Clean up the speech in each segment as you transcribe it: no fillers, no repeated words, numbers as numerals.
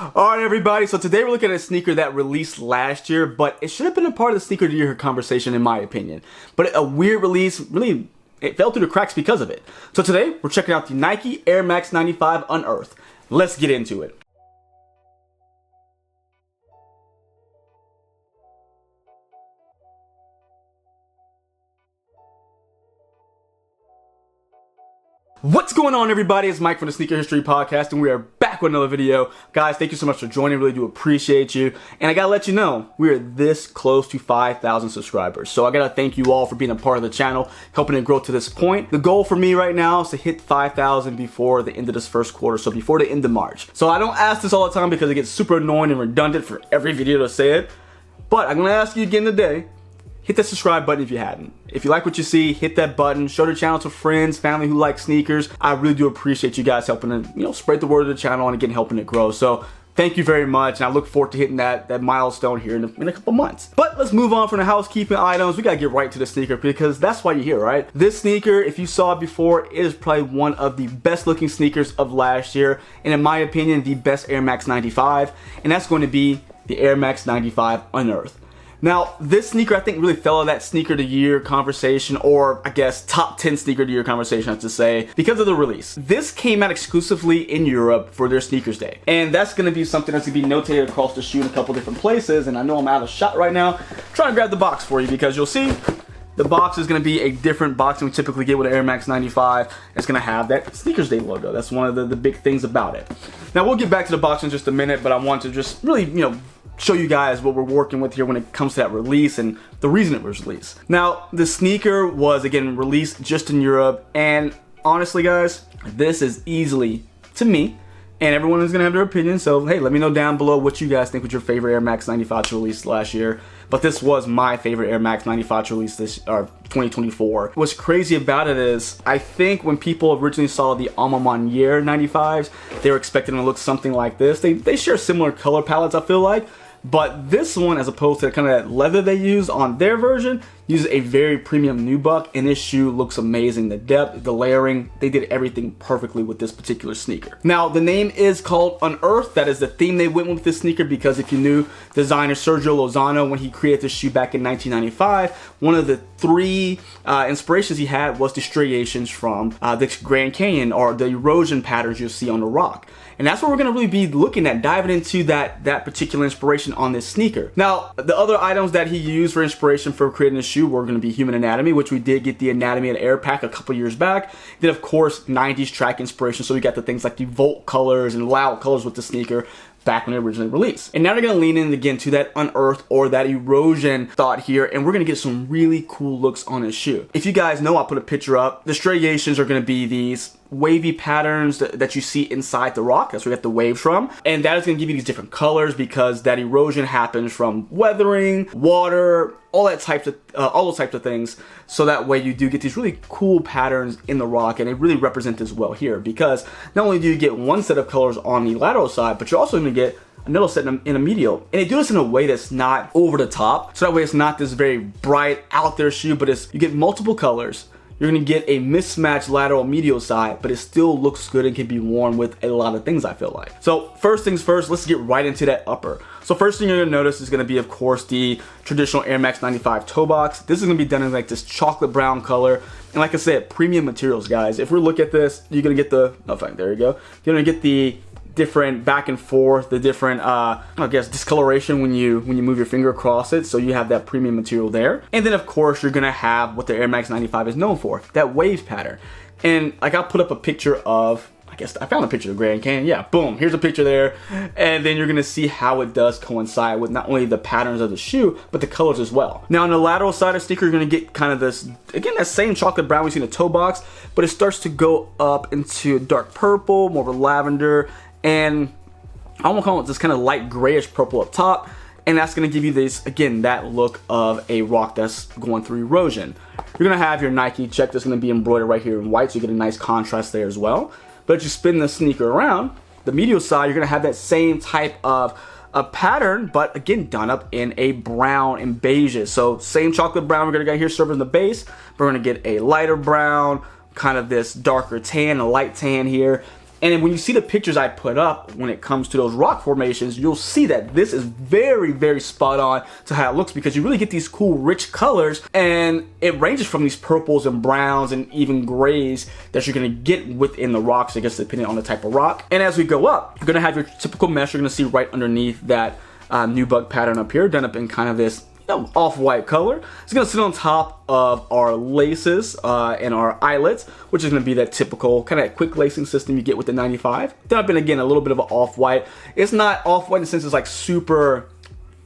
Alright everybody, so today we're looking at a sneaker that released last year, but it should have been a part of the sneaker of the year conversation in my opinion. But a weird release, really, it fell through the cracks because of it. So today, we're checking out the Nike Air Max 95 Unearthed. Let's get into it. What's going on everybody, it's Mike from the Sneaker History Podcast and we are back with another video. Guys, thank you so much for joining, really do appreciate you. And I gotta let you know, we are this close to 5,000 subscribers. So I gotta thank you all for being a part of the channel, helping it grow to this point. The goal for me right now is to hit 5,000 before the end of this first quarter, so before the end of March. So I don't ask this all the time because it gets super annoying and redundant for every video to say it. But I'm gonna ask you again today. Hit that subscribe button if you hadn't. If you like what you see, hit that button. Show the channel to friends, family who like sneakers. I really do appreciate you guys helping to, spread the word of the channel and again helping it grow. So thank you very much, and I look forward to hitting that milestone here in a couple months. But let's move on from the housekeeping items. We gotta get right to the sneaker because that's why you're here, right? This sneaker, if you saw it before, it is probably one of the best looking sneakers of last year, and in my opinion, the best Air Max 95, and that's going to be the Air Max 95 Unearthed. Now, this sneaker I think really fell in that sneaker of the year conversation, or I guess top 10 sneaker of the year conversation I have to say, because of the release. This came out exclusively in Europe for their sneakers day. And that's gonna be something that's gonna be notated across the shoe in a couple different places, and I know I'm out of shot right now. I'm trying to grab the box for you because you'll see the box is gonna be a different box than we typically get with an Air Max 95. It's gonna have that Sneakers Day logo. That's one of the big things about it. Now we'll get back to the box in just a minute, but I want to just really, show you guys what we're working with here when it comes to that release and the reason it was released. Now, the sneaker was, again, released just in Europe, and honestly, guys, this is easily, to me, and everyone is gonna have their opinion, so hey, let me know down below what you guys think was your favorite Air Max 95 to release last year. But this was my favorite Air Max 95 to release this 2024. What's crazy about it is, I think when people originally saw the Alma Manier 95s, they were expecting them to look something like this. They share similar color palettes, I feel like. But this one, as opposed to kind of that leather they use on their version, uses a very premium nubuck, and this shoe looks amazing. The depth, the layering, they did everything perfectly with this particular sneaker. Now, the name is called Unearthed. That is the theme they went with this sneaker because if you knew designer Sergio Lozano, when he created this shoe back in 1995, one of the three inspirations he had was the striations from the Grand Canyon, or the erosion patterns you'll see on the rock. And that's what we're gonna really be looking at, diving into that particular inspiration on this sneaker. Now, the other items that he used for inspiration for creating this shoe were gonna be human anatomy, which we did get the anatomy at Air Pack a couple years back. Then, of course, 90s track inspiration, so we got the things like the Volt colors and loud colors with the sneaker back when it originally released. And now they're gonna lean in again to that unearthed or that erosion thought here, and we're gonna get some really cool looks on this shoe. If you guys know, I'll put a picture up. The striations are gonna be these wavy patterns that you see inside the rock. That's where we get the waves from. And that is gonna give you these different colors because that erosion happens from weathering, water, all those types of things. So that way you do get these really cool patterns in the rock, and they really represent this well here because not only do you get one set of colors on the lateral side, but you're also gonna get another set in a medial. And they do this in a way that's not over the top. So that way it's not this very bright out there shoe, but you get multiple colors. You're gonna get a mismatched lateral medial side, but it still looks good and can be worn with a lot of things, I feel like. So first things first, let's get right into that upper. So first thing you're gonna notice is gonna be, of course, the traditional Air Max 95 toe box. This is gonna be done in like this chocolate brown color. And like I said, premium materials, guys. If we look at this, you're gonna get the, oh fine, there you go. You're gonna get the different back and forth, the different I guess discoloration when you move your finger across it, so you have that premium material there. And then of course you're gonna have what the Air Max 95 is known for, that waves pattern. And like I'll put up a picture of, I guess I found a picture of Grand Canyon, yeah, boom, here's a picture there. And then you're gonna see how it does coincide with not only the patterns of the shoe, but the colors as well. Now on the lateral side of the sneaker, you're gonna get kind of this, again, that same chocolate brown we see in the toe box, but it starts to go up into dark purple, more of a lavender, and I won't call it this kind of light grayish purple up top, and that's going to give you this, again, that look of a rock that's going through erosion. You're going to have your Nike check that's going to be embroidered right here in white, so you get a nice contrast there as well. But as you spin the sneaker around, the medial side, you're going to have that same type of a pattern, but again, done up in a brown and beige. So same chocolate brown we're going to get here serving the base, but we're going to get a lighter brown, kind of this darker tan, a light tan here. And when you see the pictures I put up when it comes to those rock formations, you'll see that this is very, very spot on to how it looks, because you really get these cool rich colors, and it ranges from these purples and browns and even grays that you're gonna get within the rocks, I guess depending on the type of rock. And as we go up, you're gonna have your typical mesh. You're gonna see right underneath that new bug pattern up here, done up in kind of this off-white color. It's gonna sit on top of our laces and our eyelets, which is gonna be that typical kind of quick lacing system you get with the 95. Done up in, again, a little bit of an off-white. It's not off-white in the sense it's like super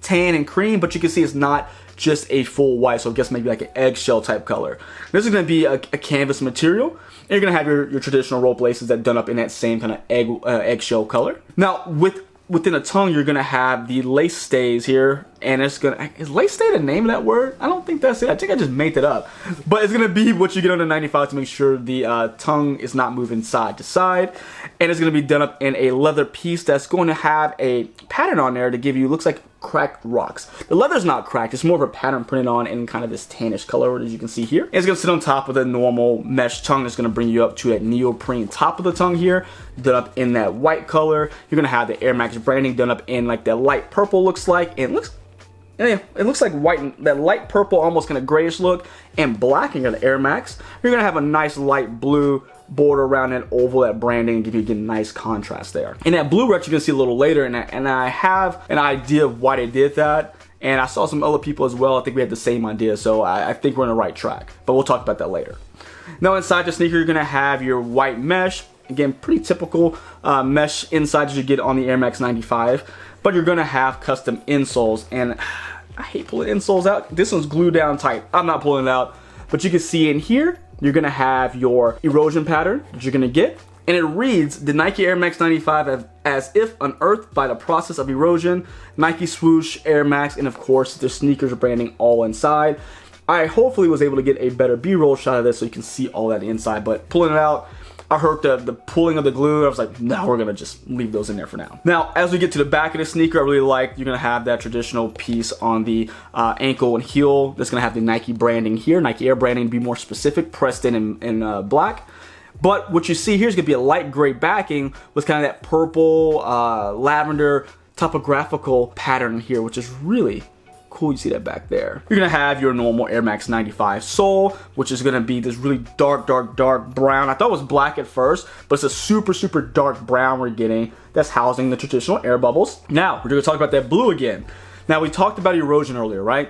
tan and cream, but you can see it's not just a full white, so I guess maybe like an eggshell type color. This is gonna be a canvas material, and you're gonna have your traditional rope laces that done up in that same kind of eggshell color. Now, within a tongue, you're gonna have the lace stays here, and is lace stay the name of that word? I don't think that's it. I think I just made it up. But it's gonna be what you get on the 95 to make sure the tongue is not moving side to side. And it's gonna be done up in a leather piece that's going to have a pattern on there to give you, looks like cracked rocks. The leather's not cracked, it's more of a pattern printed on in kind of this tannish color, as you can see here. And it's gonna sit on top of the normal mesh tongue that's gonna bring you up to that neoprene top of the tongue here, done up in that white color. You're gonna have the Air Max branding done up in like that light purple, looks like, and it looks like white, that light purple, almost kind of grayish look, and black in the Air Max. You're gonna have a nice light blue border around that oval, that branding, and give you a nice contrast there. And that blue rec you're gonna see a little later, and I have an idea of why they did that. And I saw some other people as well. I think we had the same idea, so I think we're on the right track. But we'll talk about that later. Now, inside the sneaker, you're gonna have your white mesh. Again, pretty typical mesh inside as you get on the Air Max 95. But you're gonna have custom insoles, and I hate pulling insoles out. This one's glued down tight. I'm not pulling it out, but you can see in here, you're gonna have your erosion pattern that you're gonna get, and it reads the Nike Air Max 95 as if unearthed by the process of erosion, Nike swoosh, Air Max, and of course the sneakers branding all inside. I hopefully was able to get a better B-roll shot of this so you can see all that inside, but pulling it out, I heard the pulling of the glue. I was like, no, we're gonna just leave those in there for now. Now, as we get to the back of the sneaker, I really like, you're gonna have that traditional piece on the ankle and heel. That's gonna have the Nike branding here, Nike Air branding, to be more specific, pressed in black. But what you see here is gonna be a light gray backing with kind of that purple, lavender topographical pattern here, which is really cool. You see that back there. You're gonna have your normal Air Max 95 sole, which is gonna be this really dark brown. I thought it was black at first, but it's a super dark brown we're getting that's housing the traditional air bubbles. Now, we're gonna talk about that blue again. Now, we talked about erosion earlier, right?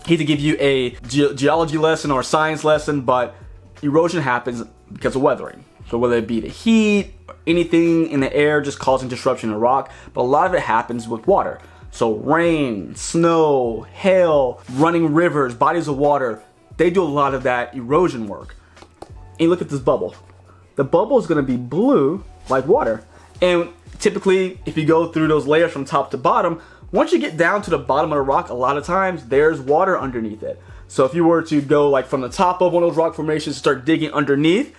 I hate to give you a geology lesson or a science lesson, but erosion happens because of weathering. So whether it be the heat, or anything in the air just causing disruption in the rock, but a lot of it happens with water. So rain, snow, hail, running rivers, bodies of water, they do a lot of that erosion work. And you look at this bubble. The bubble is gonna be blue like water. And typically, if you go through those layers from top to bottom, once you get down to the bottom of the rock, a lot of times there's water underneath it. So if you were to go like from the top of one of those rock formations, start digging underneath,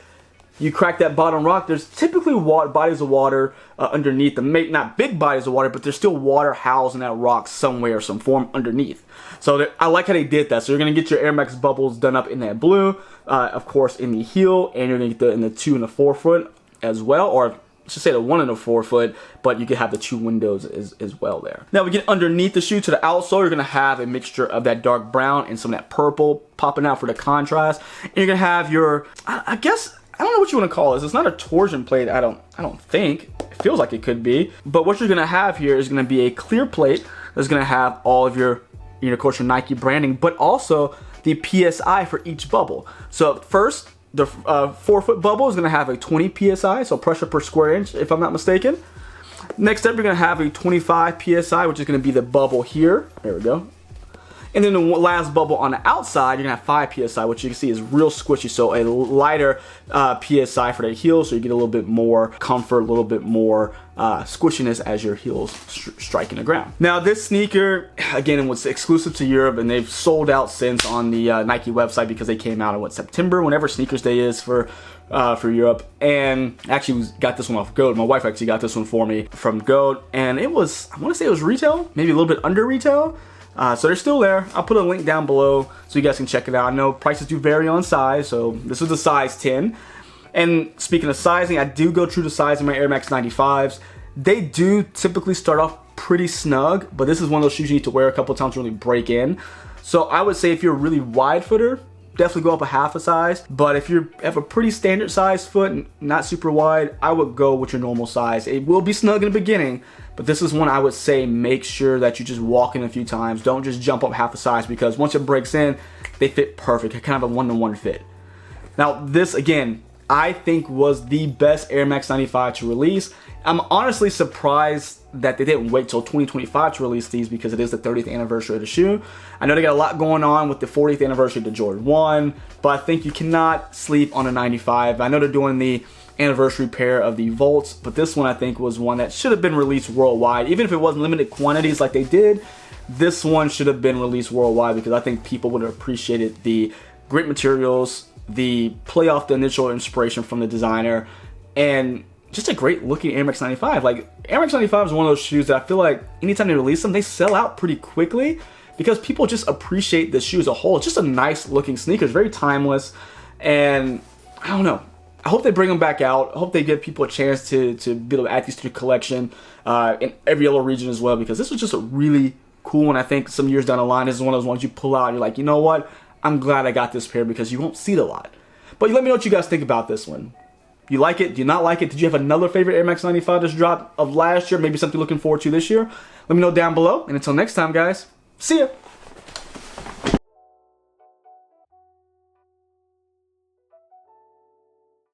you crack that bottom rock, there's typically bodies of water underneath them. Not big bodies of water, but there's still water housed in that rock somewhere, some form underneath. So I like how they did that. So you're gonna get your Air Max bubbles done up in that blue, of course in the heel, and you're gonna get in the 2 and the 4 foot as well, or I should say the 1 and the 4 foot, but you can have the 2 windows as well there. Now we get underneath the shoe to the outsole, you're gonna have a mixture of that dark brown and some of that purple popping out for the contrast. And you're gonna have your, I guess, I don't know what you want to call this. It's not a torsion plate, I don't think. It feels like it could be. But what you're gonna have here is gonna be a clear plate that's gonna have all of your, of course, your Nike branding, but also the PSI for each bubble. So first, the 4 foot bubble is gonna have a 20 PSI, so pressure per square inch, if I'm not mistaken. Next up, you're gonna have a 25 PSI, which is gonna be the bubble here. There we go. And then the last bubble on the outside, you're gonna have 5 PSI, which you can see is real squishy. So a lighter PSI for the heels, so you get a little bit more comfort, a little bit more squishiness as your heels striking the ground. Now this sneaker, again, was exclusive to Europe, and they've sold out since on the Nike website because they came out in September, whenever Sneakers Day is for Europe. And actually got this one off Goat. My wife actually got this one for me from Goat, and it was, I wanna say it was retail, maybe a little bit under retail. So they're still there. I'll put a link down below so you guys can check it out. I know prices do vary on size, so this is a size 10. And speaking of sizing, I do go true to size in my Air Max 95s. They do typically start off pretty snug, but this is one of those shoes you need to wear a couple times to really break in. So I would say if you're a really wide footer, definitely go up a half a size. But if you have a pretty standard size foot and not super wide, I would go with your normal size. It will be snug in the beginning, but this is one I would say make sure that you just walk in a few times. Don't just jump up half a size, because once it breaks in, they fit perfect. It's kind of a one-to-one fit. Now this, again, I think was the best Air Max 95 to release. I'm honestly surprised that they didn't wait till 2025 to release these, because it is the 30th anniversary of the shoe. I know they got a lot going on with the 40th anniversary of the Jordan 1, but I think you cannot sleep on a 95. I know they're doing the anniversary pair of the Volts, but this one I think was one that should have been released worldwide. Even if it wasn't limited quantities like they did, this one should have been released worldwide, because I think people would have appreciated the great materials, the play off the initial inspiration from the designer, and just a great looking Air Max 95. Like, Air Max 95 is one of those shoes that I feel like anytime they release them, they sell out pretty quickly, because people just appreciate the shoe as a whole. It's just a nice looking sneaker. It's very timeless, and I don't know. I hope they bring them back out. I hope they give people a chance to be able to add these to the collection in every other region as well, because this was just a really cool one. I think some years down the line, this is one of those ones you pull out and you're like, you know what? I'm glad I got this pair, because you won't see it a lot. But let me know what you guys think about this one. You like it? Do you not like it? Did you have another favorite Air Max 95 just dropped of last year? Maybe something you're looking forward to this year? Let me know down below. And until next time, guys, see ya.